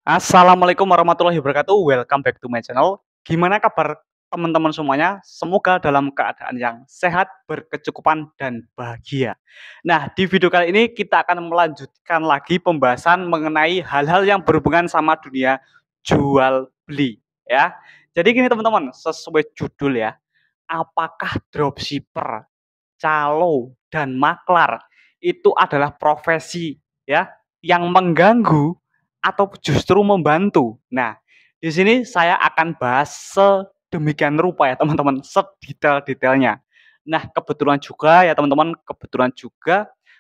Assalamualaikum warahmatullahi wabarakatuh. Welcome back to my channel. Gimana kabar teman-teman semuanya? Semoga dalam keadaan yang sehat, berkecukupan, dan bahagia. Nah, di video kali ini kita akan melanjutkan lagi pembahasan mengenai hal-hal yang berhubungan sama dunia jual beli, ya. Jadi gini teman-teman, sesuai judul ya, apakah dropshipper, calo, dan maklar itu adalah profesi ya yang mengganggu atau justru membantu. Nah, di sini saya akan bahas sedemikian rupa ya teman-teman, sedetail-detailnya. Nah, kebetulan juga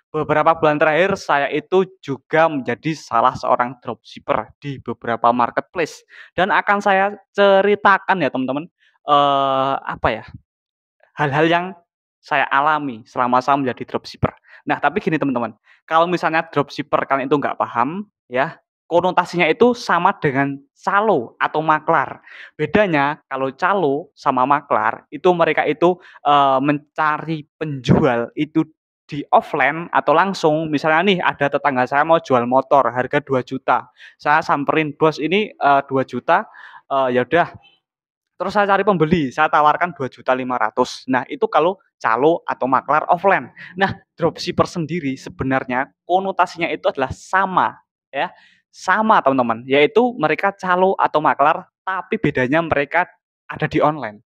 beberapa bulan terakhir saya itu juga menjadi salah seorang dropshipper di beberapa marketplace dan akan saya ceritakan ya teman-teman, apa ya, hal-hal yang saya alami selama saya menjadi dropshipper. Nah, tapi gini teman-teman, kalau misalnya dropshipper kalian itu nggak paham, ya, konotasinya itu sama dengan calo atau maklar. Bedanya kalau calo sama maklar itu mereka itu mencari penjual itu di offline atau langsung. Misalnya nih ada tetangga saya mau jual motor harga 2 juta. Saya samperin, "Bos ini 2 juta." Ya udah, terus saya cari pembeli, saya tawarkan 2.500.000. Nah, itu kalau calo atau maklar offline. Nah, dropshipper sendiri sebenarnya konotasinya itu adalah sama, ya. Sama, teman-teman, yaitu mereka calo atau maklar, tapi bedanya mereka ada di online.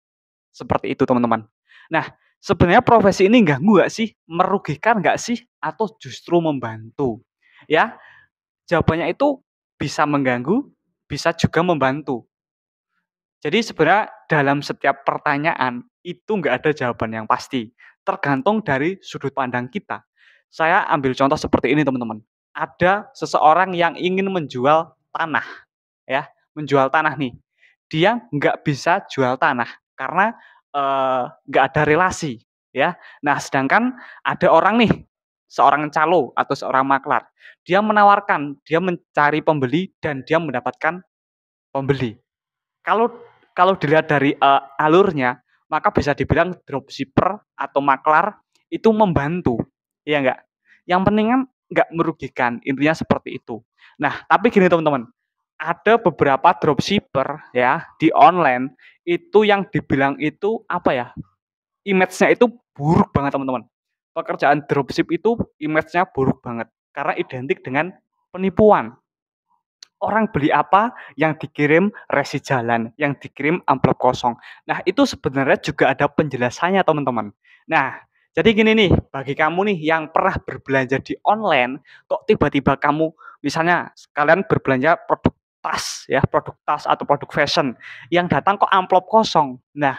Seperti itu, teman-teman. Nah, sebenarnya profesi ini ganggu nggak sih? Merugikan nggak sih? Atau justru membantu? Ya, jawabannya itu bisa mengganggu, bisa juga membantu. Jadi sebenarnya dalam setiap pertanyaan itu nggak ada jawaban yang pasti, tergantung dari sudut pandang kita. Saya ambil contoh seperti ini teman-teman, ada seseorang yang ingin menjual tanah ya, menjual tanah nih. Dia nggak bisa jual tanah karena, nggak ada relasi ya. Nah sedangkan ada orang nih, seorang calo atau seorang maklar, dia menawarkan, dia mencari pembeli dan dia mendapatkan pembeli. Kalau kalau dilihat dari, alurnya, maka bisa dibilang dropshipper atau maklar itu membantu, iya nggak? Yang penting kan nggak merugikan, intinya seperti itu. Nah, tapi gini teman-teman, ada beberapa dropshipper ya, di online, itu yang dibilang itu, apa ya, image-nya itu buruk banget teman-teman. Pekerjaan dropship itu image-nya buruk banget, karena identik dengan penipuan. Orang beli apa, yang dikirim resi jalan, yang dikirim amplop kosong. Nah, itu sebenarnya juga ada penjelasannya, teman-teman. Nah, jadi gini nih, bagi kamu nih yang pernah berbelanja di online, kok tiba-tiba kamu misalnya kalian berbelanja produk tas atau produk fashion, yang datang kok amplop kosong. Nah,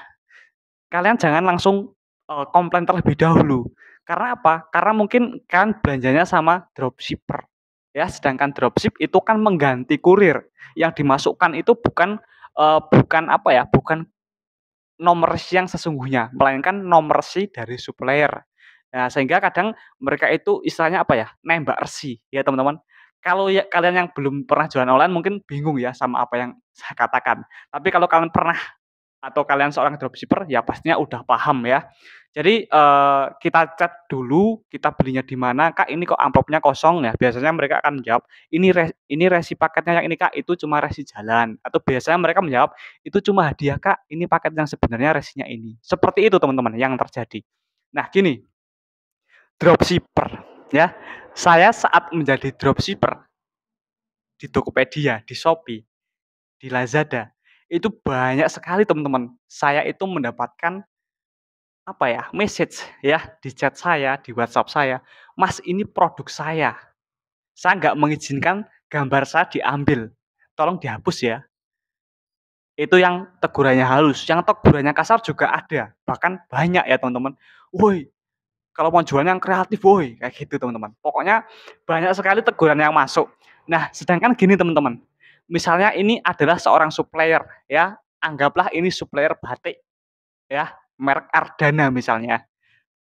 kalian jangan langsung, komplain terlebih dahulu. Karena apa? Karena mungkin kan belanjanya sama dropshipper, ya, sedangkan dropship itu kan mengganti kurir. Yang dimasukkan itu bukan apa ya, bukan nomor yang sesungguhnya, melainkan nomor dari supplier. Nah, sehingga kadang mereka itu istilahnya apa ya, nembak resi ya teman-teman. Kalau ya kalian yang belum pernah jualan online mungkin bingung ya sama apa yang saya katakan. Tapi kalau kalian pernah atau kalian seorang dropshipper, ya pastinya udah paham ya. Jadi, kita chat dulu, kita belinya di mana, "Kak, ini kok amplopnya kosong?" Ya, biasanya mereka akan menjawab, ini resi paketnya yang ini, Kak, itu cuma resi jalan." Atau biasanya mereka menjawab, "Itu cuma hadiah, Kak, ini paket yang sebenarnya resinya ini." Seperti itu teman-teman yang terjadi. Nah gini, dropshipper ya, saya saat menjadi dropshipper di Tokopedia, di Shopee, di Lazada, itu banyak sekali teman-teman, saya itu mendapatkan apa ya, message ya, di chat saya, di WhatsApp saya, "Mas, ini produk saya nggak mengizinkan gambar saya diambil, tolong dihapus ya." Itu yang tegurannya halus, yang tegurannya kasar juga ada, bahkan banyak ya teman-teman. "Woi, kalau mau jualan yang kreatif woi," kayak gitu teman-teman. Pokoknya banyak sekali teguran yang masuk. Nah, sedangkan gini teman-teman, misalnya ini adalah seorang supplier ya, anggaplah ini supplier batik ya, merek Ardana misalnya.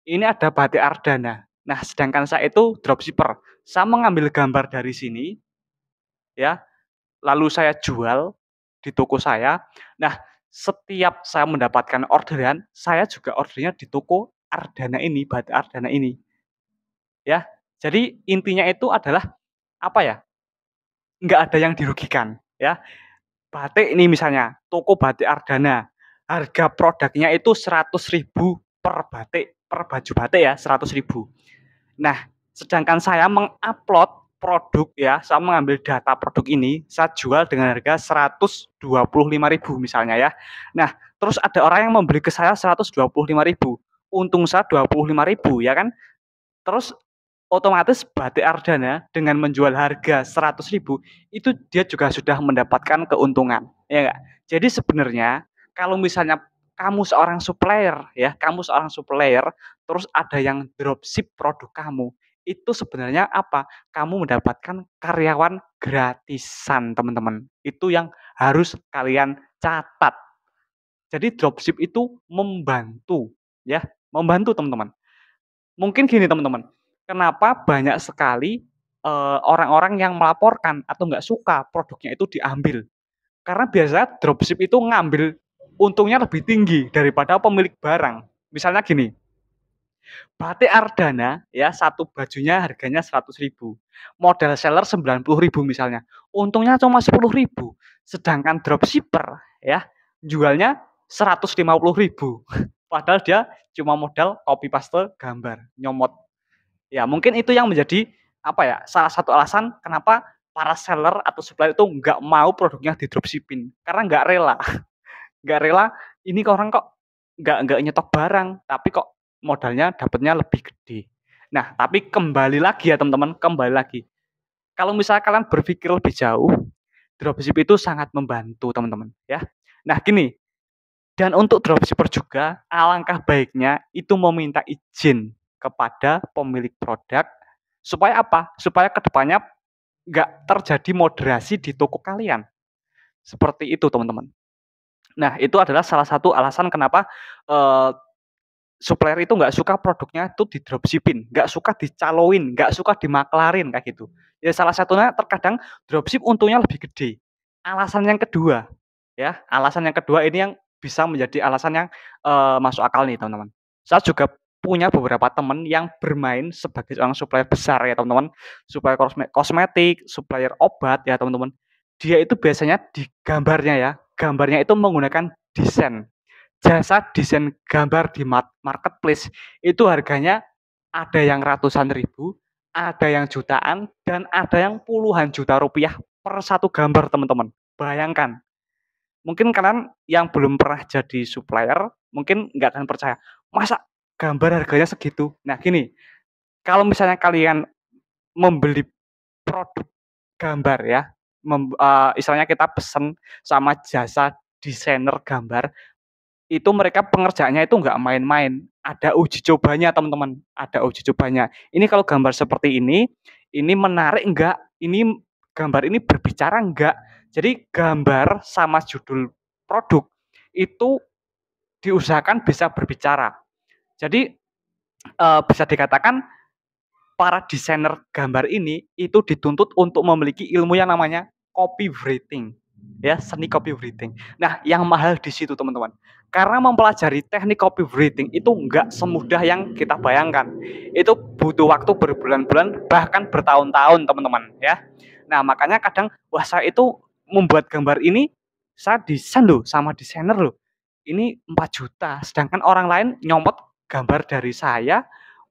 Ini ada batik Ardana. Nah, sedangkan saya itu dropshipper. Saya mengambil gambar dari sini ya, lalu saya jual di toko saya. Nah, setiap saya mendapatkan orderan, saya juga ordernya di toko Ardana ini, batik Ardana ini, ya. Jadi intinya itu adalah apa ya? Nggak ada yang dirugikan. ya. Batik ini misalnya, toko Batik Ardana, harga produknya itu 100.000 per batik, per baju batik ya, 100.000. Nah, sedangkan saya mengupload produk ya, saya mengambil data produk ini, saya jual dengan harga 125.000 misalnya ya. Nah, terus ada orang yang membeli ke saya 125.000, untung saya 25.000 ya kan. Terus otomatis Batik Ardana dengan menjual harga 100.000 itu dia juga sudah mendapatkan keuntungan, ya nggak? Jadi sebenarnya kalau misalnya kamu seorang supplier ya, kamu seorang supplier, terus ada yang dropship produk kamu, itu sebenarnya apa? Kamu mendapatkan karyawan gratisan, teman-teman. Itu yang harus kalian catat. Jadi dropship itu membantu ya, membantu teman-teman. Mungkin gini teman-teman, kenapa banyak sekali, orang-orang yang melaporkan atau nggak suka produknya itu diambil. Karena biasanya dropship itu ngambil untungnya lebih tinggi daripada pemilik barang. Misalnya gini, batik Ardana ya, satu bajunya harganya 100.000, modal seller 90.000 misalnya, untungnya cuma 10.000, sedangkan dropshipper ya, jualnya 150.000. Padahal dia cuma modal copy paste gambar, nyomot. Ya mungkin itu yang menjadi apa ya, salah satu alasan kenapa para seller atau supplier itu nggak mau produknya di dropshipping, karena nggak rela. Nggak rela, ini orang kok nggak nyetok barang, tapi kok modalnya dapatnya lebih gede. Nah, tapi kembali lagi ya teman-teman, kembali lagi. Kalau misalnya kalian berpikir lebih jauh, dropship itu sangat membantu teman-teman ya. Nah gini, dan untuk dropshipper juga alangkah baiknya itu meminta izin kepada pemilik produk supaya apa? Supaya kedepannya nggak terjadi moderasi di toko kalian. Seperti itu teman-teman. Nah, itu adalah salah satu alasan kenapa uh, supplier itu nggak suka produknya itu di dropshipping, nggak suka dicaloin, nggak suka dimaklarin kayak gitu. Ya salah satunya terkadang dropship untungnya lebih gede. Alasan yang kedua, ya, alasan yang kedua ini yang bisa menjadi alasan yang masuk akal nih teman-teman. Saya juga punya beberapa teman yang bermain sebagai seorang supplier besar ya teman-teman, supplier kosmetik, supplier obat ya teman-teman. Dia itu biasanya di gambarnya ya, gambarnya itu menggunakan desain, jasa desain gambar di marketplace itu harganya ada yang ratusan ribu, ada yang jutaan, dan ada yang puluhan juta rupiah per satu gambar teman-teman. Bayangkan, mungkin kalian yang belum pernah jadi supplier, mungkin nggak akan percaya, masa gambar harganya segitu? Nah gini, kalau misalnya kalian membeli produk gambar ya, istilahnya kita pesen sama jasa desainer gambar, itu mereka pengerjaannya itu nggak main-main. Ada uji cobanya teman-teman, ada uji cobanya. Ini kalau gambar seperti ini menarik enggak? Ini gambar ini berbicara enggak? Jadi gambar sama judul produk itu diusahakan bisa berbicara. Jadi bisa dikatakan para desainer gambar ini itu dituntut untuk memiliki ilmu yang namanya copywriting, ya, seni copywriting. Nah, yang mahal di situ teman-teman, karena mempelajari teknik copywriting itu nggak semudah yang kita bayangkan. Itu butuh waktu berbulan-bulan bahkan bertahun-tahun teman-teman ya. Nah makanya kadang wah saya itu membuat gambar ini saya desain loh sama desainer loh, ini 4 juta, sedangkan orang lain nyomot gambar dari saya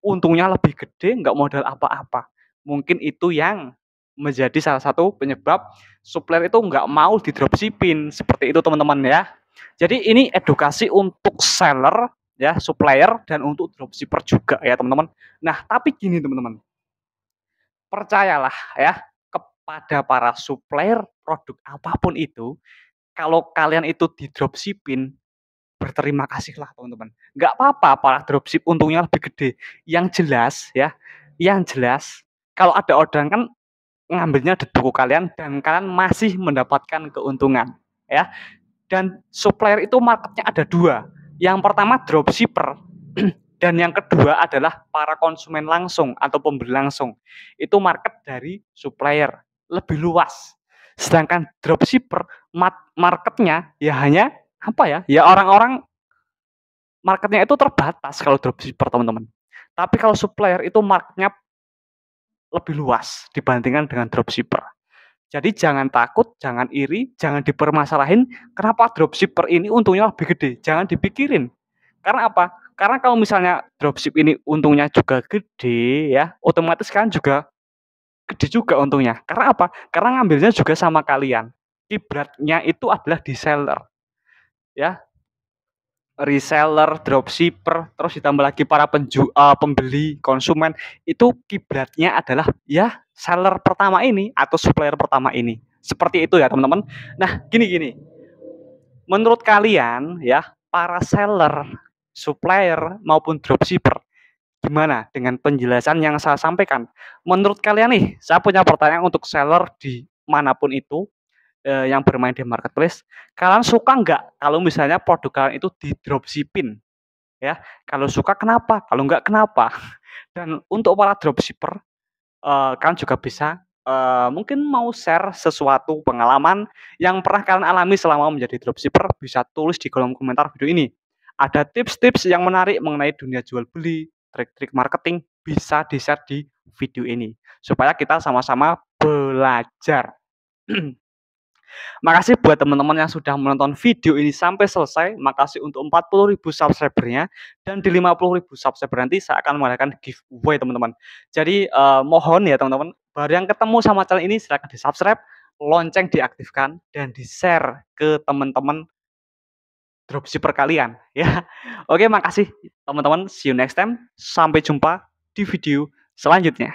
untungnya lebih gede, nggak modal apa-apa. Mungkin itu yang menjadi salah satu penyebab supplier itu nggak mau di dropshipping, seperti itu teman-teman ya. Jadi ini edukasi untuk seller ya, supplier, dan untuk dropshipper juga ya teman-teman. Nah tapi gini teman-teman, percayalah ya kepada para supplier produk apapun itu, kalau kalian itu di dropshipping, berterima kasihlah teman-teman. Nggak apa-apa para dropship untungnya lebih gede. Yang jelas ya, yang jelas kalau ada orderan kan ngambilnya di toko kalian dan kalian masih mendapatkan keuntungan ya. Dan supplier itu marketnya ada dua. Yang pertama dropshipper dan yang kedua adalah para konsumen langsung atau pembeli langsung. Itu market dari supplier lebih luas. Sedangkan dropshipper marketnya ya hanya apa ya? Ya orang-orang, marketnya itu terbatas kalau dropshipper teman-teman. Tapi kalau supplier itu marketnya lebih luas dibandingkan dengan dropshipper. Jadi jangan takut, jangan iri, jangan dipermasalahin kenapa dropshipper ini untungnya lebih gede, jangan dipikirin. Karena apa? Karena kalau misalnya dropship ini untungnya juga gede ya, otomatis kan juga gede juga untungnya. Karena apa? Karena ngambilnya juga sama kalian. Kiblatnya itu adalah di seller ya, reseller, dropshipper, terus ditambah lagi para pembeli, konsumen, itu kiblatnya adalah ya seller pertama ini atau supplier pertama ini. Seperti itu ya teman-teman. Nah gini, menurut kalian ya para seller, supplier maupun dropshipper gimana dengan penjelasan yang saya sampaikan? Menurut kalian nih, saya punya pertanyaan untuk seller di manapun itu yang bermain di marketplace, kalian suka nggak kalau misalnya produk kalian itu di dropshipping ya? Kalau suka kenapa? Kalau nggak kenapa? Dan untuk para dropshipper, kalian juga bisa, mungkin mau share sesuatu pengalaman yang pernah kalian alami selama menjadi dropshipper, bisa tulis di kolom komentar video ini. Ada tips-tips yang menarik mengenai dunia jual beli, trik-trik marketing, bisa di-share di video ini, supaya kita sama-sama belajar. Makasih buat teman-teman yang sudah menonton video ini sampai selesai. Makasih untuk 40.000 subscribernya dan di 50.000 subscriber nanti saya akan mengadakan giveaway teman-teman. Jadi mohon ya teman-teman, baru yang ketemu sama channel ini silahkan di-subscribe, lonceng diaktifkan dan di-share ke teman-teman dropshipper kalian ya. Oke, makasih teman-teman. See you next time. Sampai jumpa di video selanjutnya.